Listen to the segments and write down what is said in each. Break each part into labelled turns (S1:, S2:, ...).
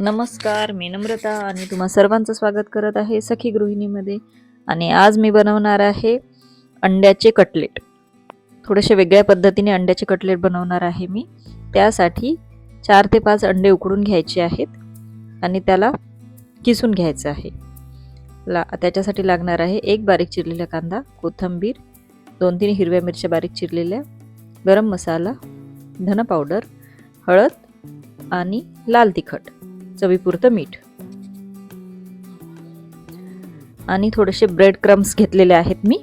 S1: नमस्कार, मी नम्रता आणि तुम्हा सर्वांचं स्वागत करत आहे सखी गृहिणीमध्ये. आणि आज मी बनवणार आहे अंड्याचे कटलेट. थोडेसे वेगळ्या पद्धतीने अंड्याचे कटलेट बनवणार आहे मी. त्यासाठी 4 ते 5 अंडे उकडून घ्यायचे आहेत आणि त्याला किसून घ्यायचं आहे. त्याच्यासाठी लागणार आहे 1 बारीक चिरलेला कांदा, कोथिंबीर, 2-3 हिरव्या मिरच्या बारीक चिरलेल्या, गरम मसाला, धना पावडर, हळद आणि लाल तिखट, चवीपुरतं मीठ आणि थोडेसे ब्रेड क्रम्स घेतलेले आहेत मी.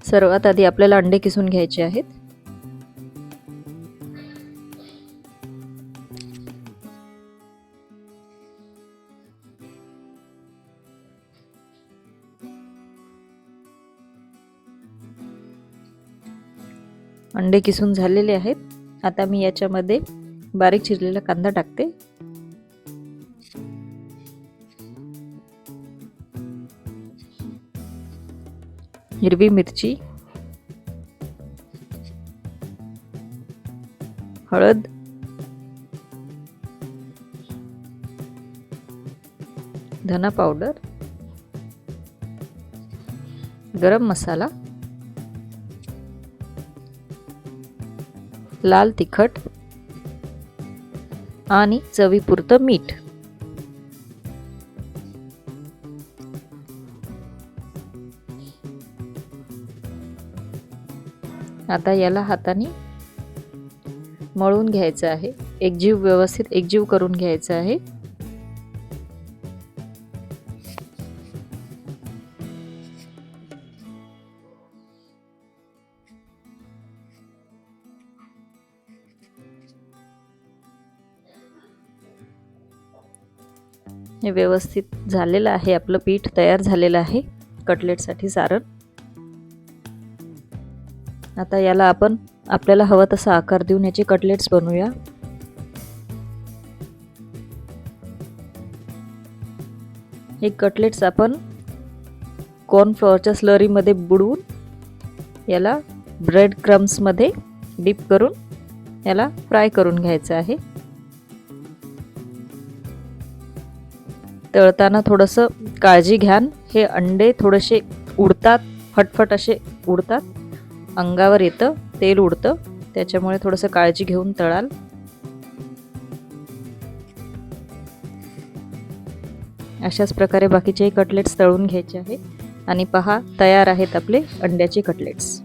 S1: सर्वात आधी आपल्याला अंडे किसून घ्यायचे आहेत. अंडे किसून झालेले आहेत. आता मी याच्यामध्ये बारीक चिरलेला कांदा टाकते. हिरवी मिरची, हळद, धना पावडर, गरम मसाला, लाल तिखट आणि चवीपुरतं मीठ. आता याला हाताने मळून घ्यायचं आहे. व्यवस्थित एकजीव करून घ्यायचं आहे. हे व्यवस्थित झालेलं आहे. आपलं पीठ तयार झालेलं आहे कटलेटसाठी सारण. आता याला आपण आपल्याला हवा तसा आकार देऊन याचे कटलेट्स बनवूया. हे कटलेट्स आपण कॉर्नफ्लॉवरच्या स्लरीमध्ये बुडवून याला ब्रेड क्रम्समध्ये डिप करून याला फ्राय करून घ्यायचं आहे. तळताना थोडंसं काळजी घ्या. हे अंडे थोडेसे उडतात, फटफट असे उडतात, अंगावर येतं, तेल उडतं, त्याच्यामुळे थोडंसं काळजी घेऊन तळाल. अशाच प्रकारे बाकीचे कटलेट्स तळून घ्यायचे आहे. आणि पहा, तयार आहेत आपले अंड्याचे कटलेट्स.